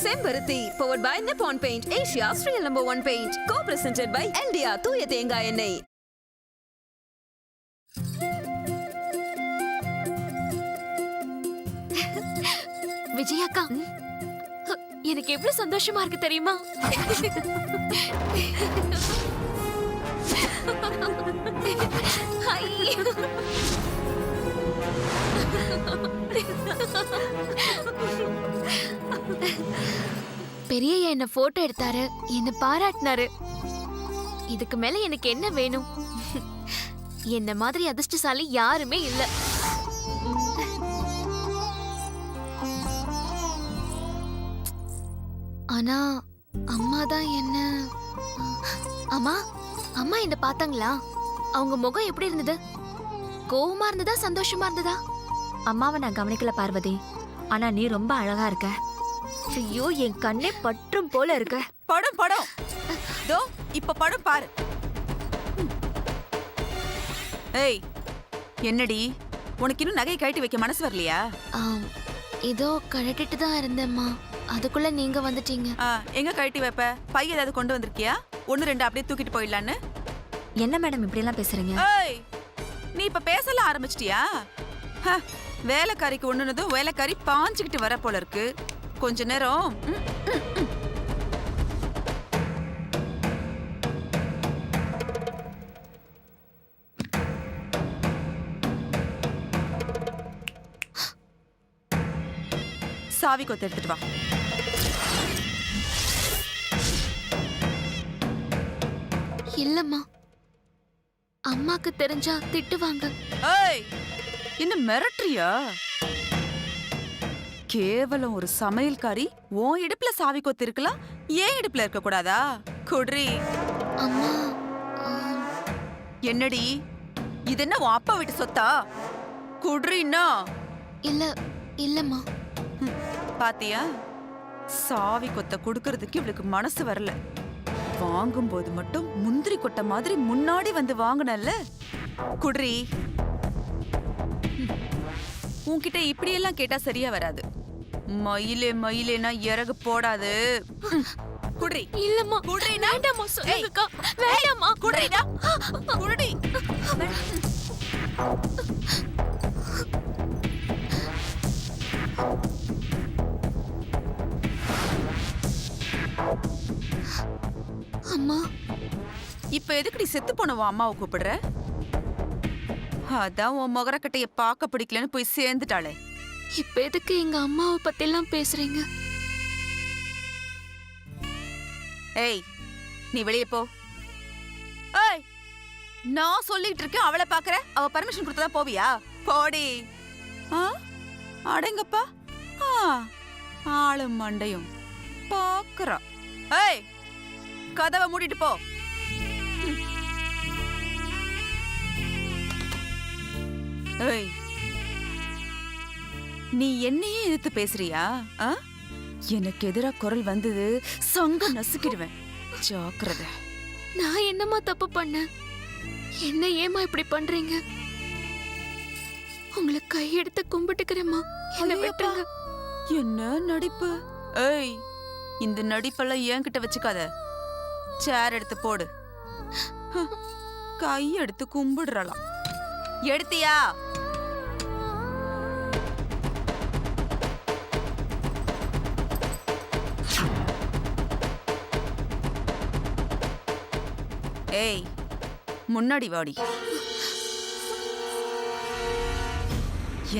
செம்பருத்தி powered by Nippon Paint, Asia's real #1 paint. Co-presented by India தூய தேங்காய் எண்ணெய். விஜயாக்கா, எனக்கு எவ்வளவு சந்தோஷமா இருக்கு தெரியுமா? பெரியய்யா என்ன போட்டோ எடுத்தாரு, என்ன பாராட்டினாரு. இதுக்கு மேல எனக்கு என்ன வேணும்? என்ன மாதிரி அதிர்ஷ்டசாலி யாருமே இல்ல. ஆனா அம்மா தான் என்ன... அம்மா, அம்மா என்ன பார்த்தாங்களா? அவங்க முகம் எப்படி இருந்தது? கோவமா இருந்ததா, சந்தோஷமா இருந்ததா? அம்மாவை நான் கவனிக்கல பார்வதி. ஆனா நீ ரொம்ப அழகா இருக்க. ஐயோ, என் கண்ணே பற்றும் போல இருக்க. படம் படம் தோ இப்ப படம் பாரு. ஏய், என்னடி உனக்கு இன்னும் நகையை கழட்டி வைக்க மனசு வரலையா? இதோ கழட்டிட்டு தான் இருந்தேம்மா, அதுக்குள்ள நீங்க வந்துட்டீங்க. எங்க கழட்டி வைப்ப? பை ஏதாவது கொண்டு வந்திருக்கியா? 1 2 அப்படியே தூக்கிட்டு போயிடலான்னு. என்ன மேடம் இப்படி எல்லாம் பேசுறீங்க? ஏய், நீ இப்ப பேசலாம் ஆரம்பிச்சிட்டியா? வேலைக்காரிக்கு ஒண்ணுனதும் வேலைக்காரி பாஞ்சுக்கிட்டு வர போல இருக்கு. கொஞ்ச நேரம் சாவி கொத்து எடுத்துட்டு வா. இல்லம்மா, அம்மாக்கு தெரிஞ்சா திட்டுவாங்க. ஏய், என்ன மிரட்டுறியா? கேவலம் ஒரு சமையல்காரி உன் இடுப்புல சாவி கொத்து இருக்கலாம், ஏன் இடுப்புல இருக்க கூடாதா? குட்ரி. அம்மா, என்னடி இது என்ன உன் அப்பா வீட்டு சொத்தா? குட்ரின்னா? இல்ல இல்லம்மா. பாத்தியா, சாவி கொத்த குடுக்கறதுக்கு இவளுக்கு மனசு வரல. வாங்கும்போது மட்டும் முந்திரி கொட்டை மாதிரி முன்னாடி வந்து வாங்கினல்ல. குட்ரி, உன்கிட்ட இப்படியெல்லாம் கேட்டா சரியா வராது. மயிலே மயிலேனா இறகு போடாது. குட்ரி. இல்லம்மா, குட்ரினா? வேண்டாம்மா, சொல்லுங்கக்கா. வேண்டாம்மா. குட்ரிடா. குட்ரி. அம்மா, இப்ப எதுக்கு நீ செத்து போனவோ அம்மாவை கூப்பிடுற? அதான் உன் முகரக்கட்டைய பார்க்க பிடிக்கலன்னு போய் சேர்ந்துட்டாளே. இப்ப எதுக்கு எங்க அம்மாவை பத்தி எல்லாம் பேசுறீங்க? ஏய், நீ வெளியே போ. ஏய், நான் சொல்லிட்டு இருக்கேன், அவளை பாக்குற. அவ பர்மிஷன் கொடுத்தா போவியா? போடி. அடங்கப்பா, ஆளும் மண்டையும் பாக்குறா. ஏய், கதவை மூடிட்டு போ. ஏய், நீ என்னையே எதிர்த்து பேசுறியா? எனக்கு எதிரா குரல் வந்தது சங்க நசுக்கிடுவேன். ஜாக்கிரதை. நான் என்னம்மா தப்பு பண்ணேன்? என்ன ஏமா இப்படி பண்றீங்க? உங்களை கையெடுத்து கும்பிட்டுக்கிறேம்மா, என்ன விட்டுருங்க. என்ன நடிப்பு? ஏய், இந்த நடிப்பெல்லாம் என்கிட்ட வச்சுக்காத. சேர் எடுத்து போடு. கை எடுத்து கும்பிடுறலாம். எடுத்தியா? ஏய், முன்னாடி வாடி.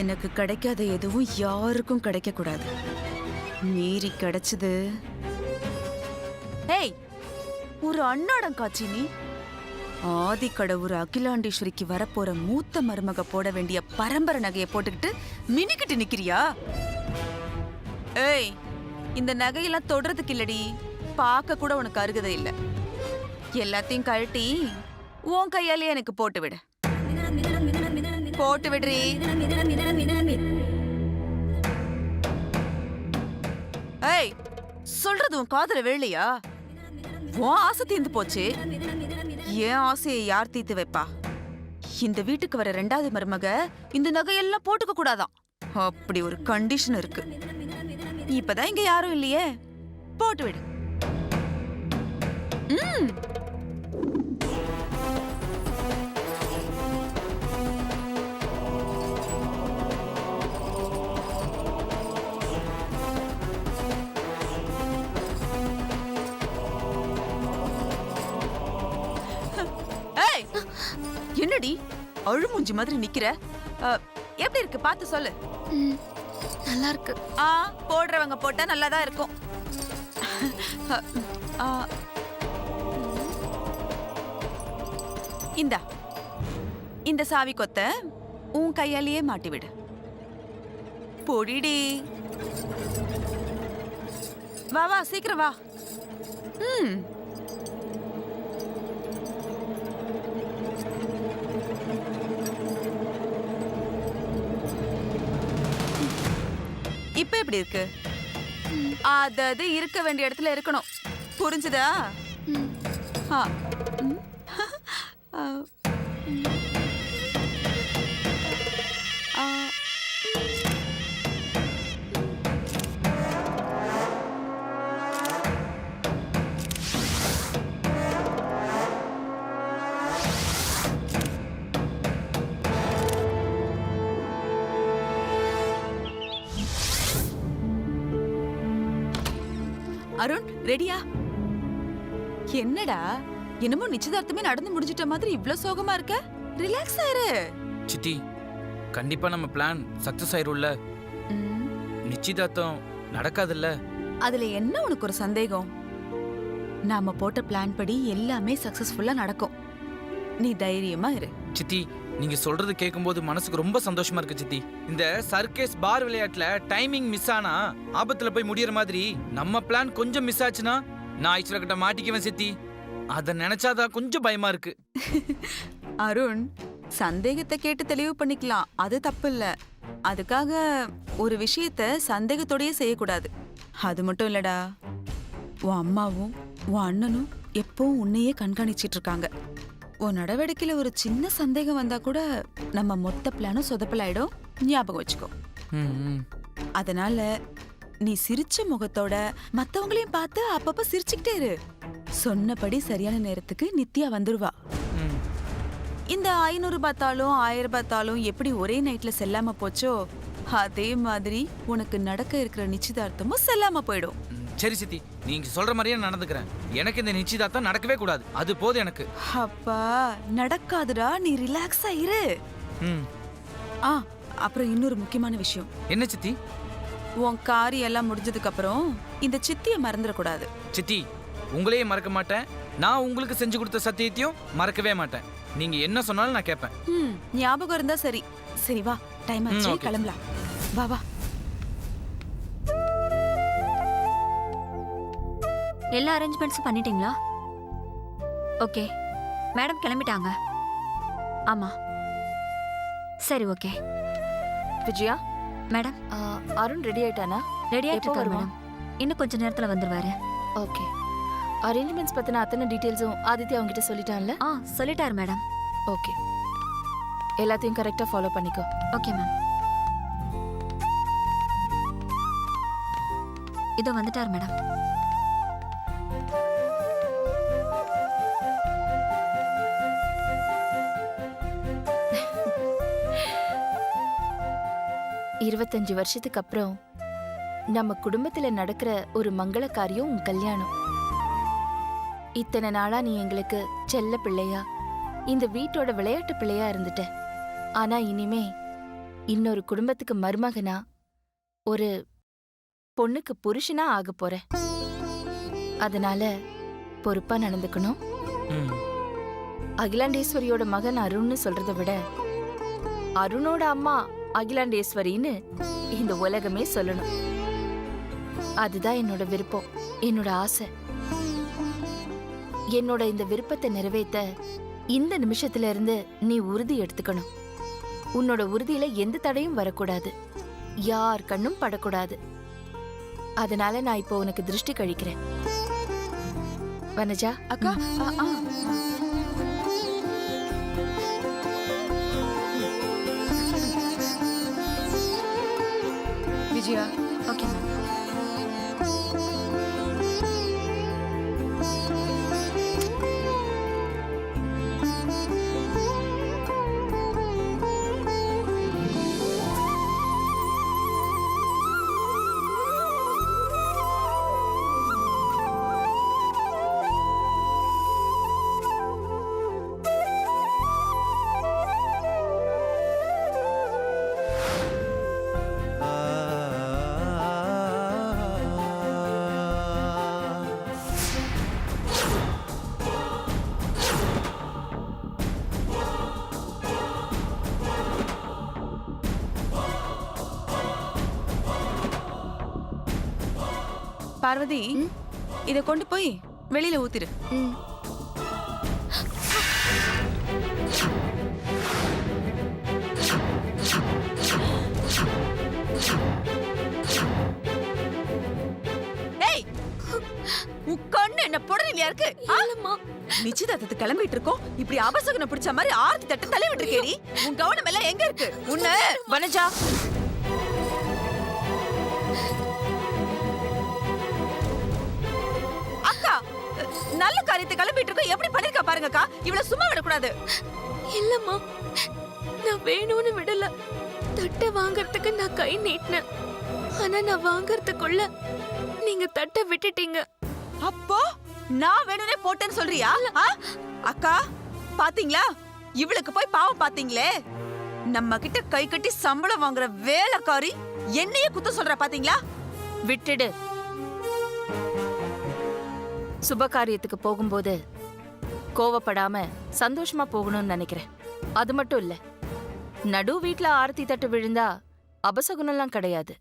எனக்கு கிடைக்காத எதுவும் யாருக்கும் கிடைக்க கூடாது. மீறி கிடைச்சது. ஏய், ஒரு அன்னாடம் காட்சி. நீ ஆதி கடவுர் அகிலாண்டேஸ்வரிக்கு வரப்போற மூத்த மருமக போட வேண்டிய பரம்பரை நகையை போட்டுக்கிட்டு மினிக்கிட்டு நிக்கிறியா? ஏய், இந்த நகையெல்லாம் தொடுறதுக்கு இல்லடி, பார்க்க கூட உனக்கு அருகதை இல்ல. எல்லாத்தையும் கழட்டி உன் கையாலே எனக்கு போட்டு விடு. போட்டு விடுறி. ஏய், சொல்றது உன் காதுல விழலையா? உன் ஆசை தீர்ந்து போச்சு. என் ஆசையை யார் தீர்த்து வைப்பா? இந்த வீட்டுக்கு வர 2வது மருமக இந்த நகையெல்லாம் போட்டுக்க கூடாதான். அப்படி ஒரு கண்டிஷன் இருக்கு. இப்பதான் இங்க யாரும் இல்லையே, போட்டு விடு. ம். ஏய், என்னடி அழுமூஞ்சி மாதிரி நிக்கிற? எப்படி இருக்கு பார்த்து சொல்லு. நல்லா இருக்கு. போடுறவங்க போட்டா நல்லாதான் இருக்கும். இந்தா, இந்த சாவி கொத்த உன் கையாலேயே மாட்டி விடு. பொடிடி. வா வா சீக்கிரம் வா. ம். இப்ப எப்படி இருக்கு? அது இருக்க வேண்டிய இடத்துல இருக்கணும். புரிஞ்சுதா? ஆ. ம். ஆ. ஆ. அருண், ரெடியா? என்னடா என்னமோ நிச்சயதார்த்தமே நடந்து முடிஞ்சிட்ட மாதிரி இவ்ளோ சோகமா இருக்க? ரிலாக்ஸ் ஆயிரு. சித்தி, கண்டிப்பா நம்ம பிளான் சக்சஸ் ஆயிரும்ல? நிச்சயதார்த்தம் நடக்காதுல்ல? அதுல என்ன உனக்கு ஒரு சந்தேகம்? நாம போட்ட பிளான் படி எல்லாமே சக்சஸ்ஃபுல்லா நடக்கும். நீ தைரியமா இரு. சித்தி, நீங்க சொல்றது கேட்கும்போது மனசுக்கு ரொம்ப சந்தோஷமா இருக்கு சித்தி. இந்த சர்க்கஸ் பார் விளையாட்டுல டைமிங் மிஸ் ஆனா ஆபத்துல போய் முடியற மாதிரி நம்ம பிளான் கொஞ்சம் மிஸ் ஆச்சுன்னா நான் ஐஸ்வர்யா கிட்ட மாட்டிக்குவேன் சித்தி. அத நினைச்சாதான் கொஞ்சம் பயமா இருக்கு. அருண், சந்தேகத்தை கேட்டு தெளிவு பண்ணிக்கலாம், அது தப்பு இல்ல. அதுக்காக ஒரு விஷயத்த சந்தேகத்தோடயே செய்யக்கூடாது. அது மட்டும் இல்லடா, உன் அம்மாவும் உன் அண்ணனும் எப்பவும் உன்னையே கண்காணிச்சிட்டு இருக்காங்க. உன் நடவடிக்கையில ஒரு சின்ன சந்தேகம் வந்தா கூட நம்ம மொத்த பிளானும் சொதப்பலாயிடும். ஞாபகம் வச்சுக்கோ. அதனால நீ சிரிச்ச முகத்தோட மத்தவங்களையும் பார்த்து அப்பப்ப சிரிச்சுக்கிட்டே இரு. சொன்னபடி சரியான நேரத்துக்கு நித்யா வந்துருவா. இந்த 500 பார்த்தாலும் 1000 பார்த்தாலும் எப்படி ஒரே நைட்ல செல்லாம போச்சோ அதே மாதிரி உனக்கு நடக்க இருக்கிற நிச்சயதார்த்தமும் செல்லாம போயிடும். சரி சித்தி, நீங்க சொல்ற மாதிரியே நடந்துக்கிறேன். எனக்கு இந்த நிச்சயதார்த்தம் நடக்கவே கூடாது, அது போதும் எனக்கு. அப்பா நடக்காதுடா, நீ ரிலாக்ஸா இரு. அப்புறம் இன்னொரு முக்கியமான விஷயம். என்ன சித்தி? உன் காரியம் எல்லாம் முடிஞ்சதுக்கு அப்புறம் இந்த சித்திய மறந்துடக்கூடாது. சித்தி, உங்களையே மறக்க மாட்டேன். நான் உங்களுக்கு செஞ்சு கொடுத்த சத்தியத்தையும் மறக்கவே மாட்டேன். நீங்க என்ன சொன்னாலும் நான் கேட்பேன். ஞாபகம் இருந்தா சரி. சரி வா, டைம் ஆச்சு, கிளம்பலாம். வா வா. எல்லா அரேஞ்ச்மெண்ட்ஸும் பண்ணிட்டீங்களா? ஓகே, மேடம் கிளம்பிட்டாங்க. ஆமா, சரி, okay. Vijaya madam, Arun ready ஆயிட்டானா? ரெடி ஆயிட்டு எப்போ இருக்காரு வருவான்? மேடம். இன்னும் கொஞ்ச நேரத்துல வந்துருவாரு. ஓகே. அரேஞ்ச்மெண்ட்ஸ் பத்தின அத்தனை டீடைல்ஸும் ஆதித்யா அவங்ககிட்ட சொல்லிட்டான்ல? சொல்லிட்டாரு மேடம். ஓகே, எல்லாத்தையும் கரெக்டா ஃபாலோ பண்ணிக்கோ. Okay ma'am. இதோ வந்துட்டார் மேடம். இருபத்தஞ்சு வருஷத்துக்கு அப்புறம் நம்ம குடும்பத்துல நடக்கிற ஒரு மங்கள காரியம் உன் கல்யாணம். இத்தனை நாளா நீ எங்களுக்கு செல்ல பிள்ளையா, இந்த வீட்டோட விளையாட்டு பிள்ளையா இருந்துட்ட. ஆனா இனிமே இன்னொரு குடும்பத்துக்கு மருமகனா, ஒரு பொண்ணுக்கு புருஷனா ஆக போற. அதனால பொறுப்பா நடந்துக்கணும். அகிலாண்டேஸ்வரியோட மகன் அருண்னு சொல்றதை விட அருணோட அம்மா அகிலாண்டேஸ்வரின்னு இந்த உலகமே சொல்லணும். அதுதான் என்னோட விருப்பம், என்னோட ஆசை. என்னோட இந்த விருப்பத்தை நிறைவேற்ற இந்த நிமிஷத்துல இருந்து நீ உறுதி எடுத்துக்கணும். உன்னோட உறுதியில எந்த தடையும் வரக்கூடாது, யார் கண்ணும் படக்கூடாது. அதனால நான் இப்போ உனக்கு திருஷ்டி கழிக்கிறேன். வனஜா அக்கா, விஜயா. Okay ma'am. பார்வதி, இத கொண்டு போய் வெளியில ஊத்திரு. ம். ஏய், உன் கண்ணு என்ன புடனிலையா இருக்கு? இல்லம்மா. நிச்சயதார்த்தத்துக்கு கிளம்பிட்டு இருக்கோம், இப்படி அபசகுன பிடிச்ச மாதிரி ஆர்த்தி தட்டு தள்ளி விட்டுருக்கேடி. உன் கவனம் எல்லாம் எங்க இருக்கு? உன்ன வனஜா, அக்கா, நல்ல காரியத்தை கிளம்பிட்டு இருக்கோம், எப்படி பண்ணிருக்கா பாருங்கக்கா. இவ்வளவு சும்மா விடக்கூடாது. இல்லம்மா, நான் வேணும்னு விடல. தட்டை வாங்கறதுக்கு நான் கை நீட்டினேன். ஆனா நான் வாங்கறதுக்குள்ள நீங்க தட்டை விட்டுட்டீங்க. அப்போ நான் வேணும்னே போட்டேன்னு சொல்றியா? ஆ? அக்கா, பாத்தீங்களா, இவளுக்கு போய் பாவம் பாத்தீங்களே. நம்ம கிட்ட கை கட்டி சம்பளம் வாங்குற வேலைக்காரி என்னையே குத்த சொல்ற பாத்தீங்களா? விட்டுடு. சுப காரியத்துக்கு போகும்போது கோவப்படாம சந்தோஷமா போகணும்னு நினைக்கிறேன். அது மட்டும் இல்ல, நடு வீட்ல ஆரத்தி தட்டு விழுந்தா அபசகுனம்லாம் கிடையாது.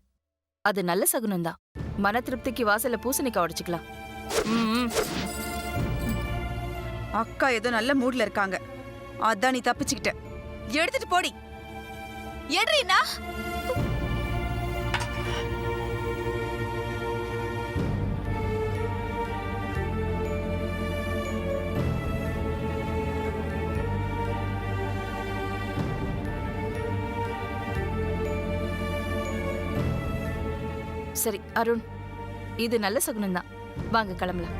அது நல்ல சகுனம் தான். மன திருப்திக்கு வாசல்ல பூசணிக்காய் உடைச்சுக்கலாம். ம். அக்கா ஏதோ நல்ல மூட்ல இருக்காங்க, அதான் நீ தப்பிச்சுக்கிட்ட. எடுத்துட்டு போடி. எடுறீனா? சரி அருண், இது நல்ல சகுனம் தான். வாங்க கிளம்பலாம்.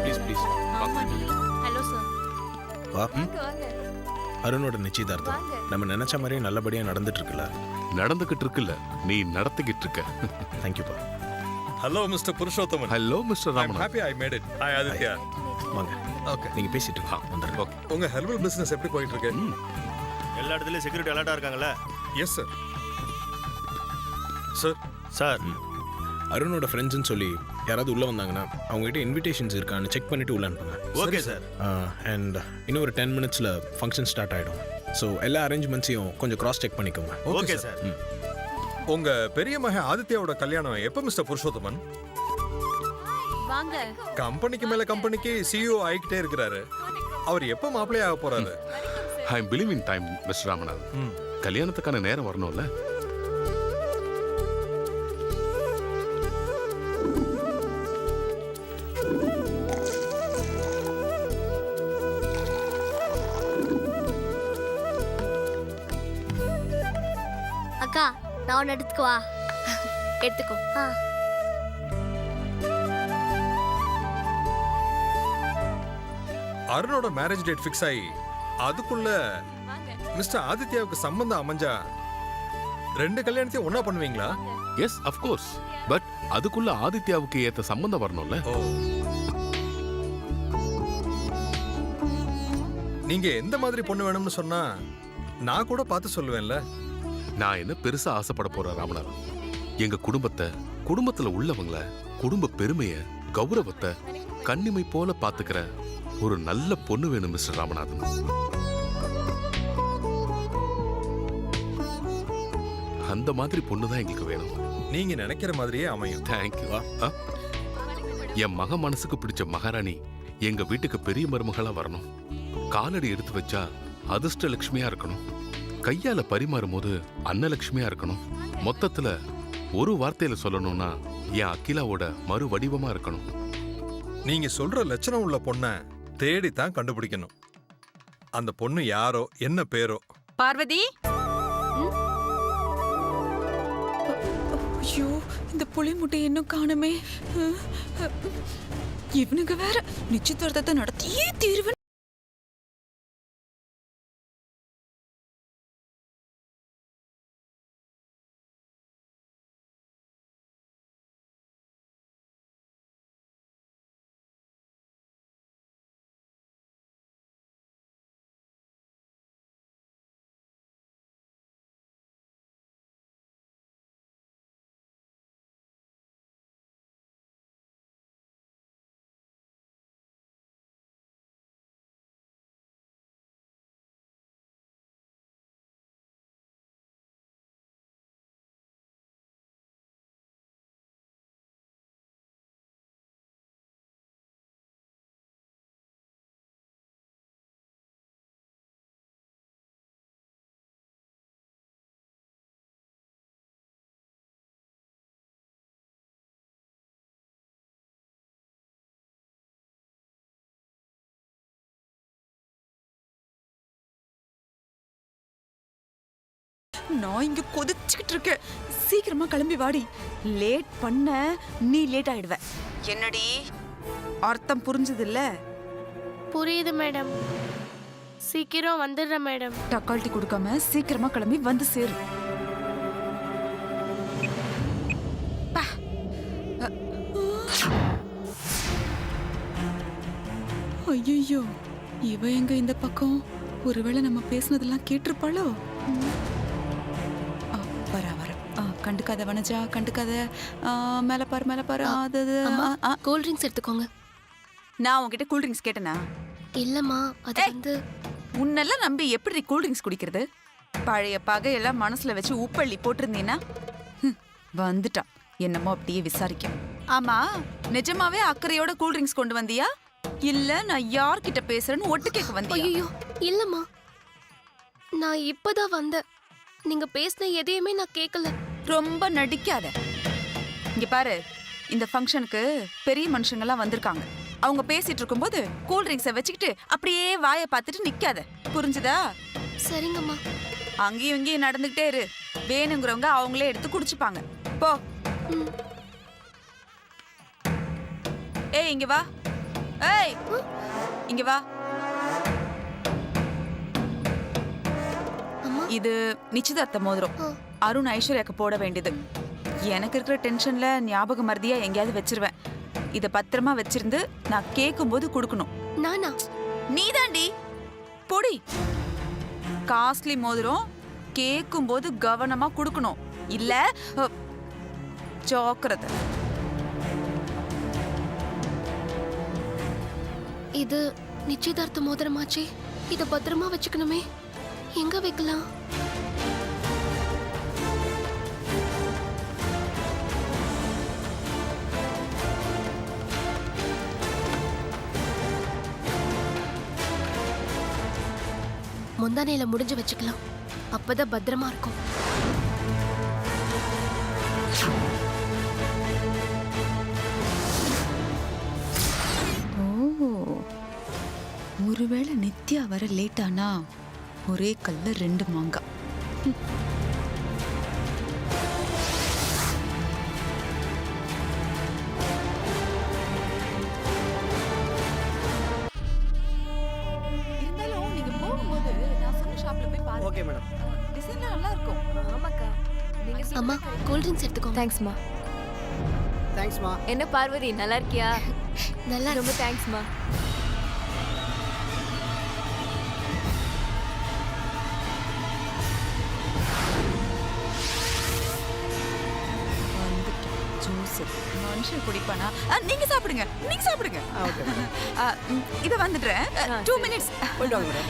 Please please. Hello sir. வா. வாங்க. அருணோட நிச்சயதார்த்தம் நம்ம நினைச்ச மாதிரியே நல்லபடியா நடந்துட்டு இருக்குல்ல? நடந்துகிட்டு இருக்குல்ல, நீ நடத்திக்கிட்டு இருக்க. தேங்க்யூப்பா. Hello, Mr. Purushothaman. Hello mister I'm Raman. happy I made it. Hi, Aditya. வாங்க. Okay. நீங்க பேசிட்டு இருக்கலாம். வந்துடுங்க. உங்க ஹெர்பல் பிசினஸ் எப்படி போயிட்டு இருக்கு? எல்லா இடத்துலயும் செக்யூரிட்டி அலர்ட்டா இருக்காங்கல்ல? Yes sir. சார், சார், அருணோட ஃப்ரெண்ட்ஸ்னு சொல்லி யாராவது உள்ள வந்தாங்கன்னா அவங்க கிட்ட இன்விடேஷன்ஸ் இருக்கான்னு செக் பண்ணிட்டு உள்ள அனுப்புங்க. Okay sir. அண்ட் இன்னும் ஒரு 10 மினிட்ஸ்ல ஃபங்க்ஷன் ஸ்டார்ட் ஆயிடும். ஸோ எல்லா அரேஞ்ச்மெண்ட்ஸையும் கொஞ்சம் கிராஸ் செக் பண்ணிக்கோங்க. Okay sir. உங்க பெரிய மகன் ஆதித்யாவோட கல்யாணம் எப்ப மிஸ்டர் புருஷோத்தமன்? வாங்க. கம்பெனிக்கு மேல கம்பெனிக்கு சிஇஓ ஆயிக்கிட்டே இருக்கிறாரு. அவர் எப்ப மாப்பிள்ளை ஆக போறாரு? I am believe in time mister Ramanathan. கல்யாணத்துக்கான நேரம் வரணும்ல. அக்கா, நான் ஒன்னு எடுத்துக்கவா? எடுத்துக்கோ. அருணோட மேரேஜ் டேட் ஃபிக்ஸ் ஆகி அதுக்குள்ள மிஸ்டர் ஆதித்யாவுக்கு சம்பந்தம் அமைஞ்சா 2 கல்யாணத்தையும் ஒண்ணா பண்ணுவீங்களா? Yes of course. பட் அதுக்குள்ள ஆதித்யாவுக்கு ஏத்த சம்பந்தம் வரணும்ல. ஓ, நீங்க எந்த மாதிரி பொண்ணு வேணும்னு சொன்னா நான் கூட பார்த்து சொல்லுவேன்ல. நான் என்ன பெருசா ஆசைப்பட போறேன் ராமநாதன். எங்க குடும்பத்தை, குடும்பத்துல உள்ளவங்கள, குடும்ப பெருமைய, கௌரவத்தை கண்ணிமை போல பாத்துக்கிற ஒரு நல்ல பொண்ணு வேணும் மிஸ்டர் ராமநாதன். அந்த மாதிரி பொண்ணு தான் எங்களுக்கு வேணும். நீங்க நினைக்கிற மாதிரியே அமையும். தேங்க்யூ. என் மக மனசுக்கு பிடிச்ச மகாராணி எங்க வீட்டுக்கு பெரிய மருமகளா வரணும். காலடி எடுத்து வச்சா அதிர்ஷ்ட லட்சுமியா இருக்கணும். கையால பரிமாறும் போது அன்னலட்சுமியா இருக்கணும். மொத்தத்துல ஒரு வார்த்தையில சொல்லணும்னா என் அகிலாவோட மறு வடிவமா இருக்கணும். நீங்க சொல்ற லட்சணம் உள்ள பொண்ண தேடித்தான் கண்டுபிடிக்கணும். அந்த பொண்ணு யாரோ, என்ன பேரோ? பார்வதி, ஐயோ, இந்த புளி முட்டை இன்னும் காணுமே. இவனுங்க வேற நிச்சயதார்த்தத்தை நடத்தியே தீர்வு. நான் இங்க கொதிச்சுக்கிட்டு இருக்கேன். சீக்கிரமா கிளம்பி வாடி. லேட் பண்ண நீ லேட் ஆயிடுவ. என்னடி அர்த்தம் புரிஞ்சது இல்ல? புரியுது மேடம். சீக்கிரம் வந்துடுறேன் மேடம். டக்கால்ட்டி கொடுக்காம சீக்கிரமா கிளம்பி வந்து சேரு. பா. ஐயோ, இவ எங்க இந்த பக்கம்? ஒருவேளை நம்ம பேசுனதெல்லாம் கேட்டிருப்பாளோ? வரா வர. கண்டுக்காத வனஜா, கண்டுக்காத. மேல பாரு, மேல பாரு. கூல் ட்ரிங்க்ஸ் எடுத்துக்கோங்க. நான் உன்கிட்ட கூல் ட்ரிங்க்ஸ் கேட்டேனா? இல்லம்மா, அது வந்து உன்னெல்லாம் நம்பி எப்படி கூல் ட்ரிங்க்ஸ் குடிக்கிறது? பழைய பகையெல்லாம் மனசுல வச்சு உப்பள்ளி போட்டிருந்தீன்னா வந்துட்டான். என்னமோ அப்படியே விசாரிக்க. ஆமா, நிஜமாவே அக்கறையோட கூல் ட்ரிங்க்ஸ் கொண்டு வந்தியா? இல்ல நான் யார்கிட்ட பேசுறேன்னு ஒட்டு கேட்க வந்தியா? ஐயோ இல்லம்மா, நான் இப்பதான் வந்தேன். நீங்க பேசின எதையுமே நான் கேட்கல. ரொம்ப நடிக்காத. இங்க பாரு, இந்த ஃபங்க்ஷனுக்கு பெரிய மனுஷங்கெல்லாம் வந்திருக்காங்க. அவங்க பேசிட்டு இருக்கும்போது கூல் ட்ரிங்க்ஸை வச்சுக்கிட்டு அப்படியே வாயை பார்த்துட்டு நிக்காத. புரிஞ்சுதா? சரிங்கம்மா. அங்கேயும் இங்கேயும் நடந்துகிட்டே இரு. வேணுங்கிறவங்க அவங்களே எடுத்து குடிச்சுப்பாங்க. போ. ஏய் இங்க வா. ஏய் இங்க வா. இது நிச்சயதார்த்த மோதிரம். அருண் ஐஸ்வர்யாக்கு போட வேண்டியது. எனக்கு இருக்கிற டென்ஷன்ல ஞாபக மறதியா எங்கேயாவது வச்சிருவேன். இத பத்திரமா வச்சிருந்து நான் கேட்கும்போது கொடுக்கணும். நானா? நீதாண்டி. பொடி. காஸ்ட்லி மோதிரம். கேட்கும்போது கவனமா கொடுக்கணும். இல்ல ஜாக்கிரதை. இது நிச்சயதார்த்த மோதிரமாச்சே. இத பத்திரமா வச்சுக்கணுமே. எங்க வைக்கலாம்? முந்தானையில முடிஞ்சு வச்சுக்கலாம். அப்பதான் பத்திரமா இருக்கும். ஒருவேளை நித்யா வர லேட் ஆனா ஒரே கல்ல ரெண்டு மாங்கா. இருந்தாலும் நீங்க போகும்போது நான் சொன்ன ஷாப்ல போய் பாருங்க. Okay madam. டிசைன்லாம் நல்லா இருக்கும். ஆமாக்கா. அம்மா, கூல் ட்ரிங்க்ஸ் எடுத்துக்கோங்க. தேங்க்ஸ்மா. தேங்க்ஸ்மா. என்ன பார்வதி, நல்லா இருக்கியா? நல்லா ரொம்ப தேங்க்ஸ்மா. மனுஷன் குடிப்பானா? நீங்க சாப்பிடுங்க, நீங்க சாப்பிடுங்க. இத வந்துடுறேன். 2 மினிட்ஸ். போயிட்டு வாங்க மேடம்.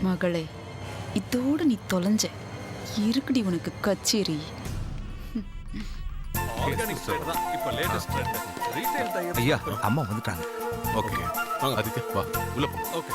மகளே, இதோட நீ தொலைஞ்ச. இருக்குடி உனக்கு கச்சேரி. ஆர்கானிக் ஸ்டைல் தான் இப்ப லேட்டஸ்ட் ட்ரெண்ட். Retail tyre. ஐயா, அம்மா வந்துட்டாங்க. ஓகே வாங்க ஆதித்யா, வா உள்ள போ. ஓகே.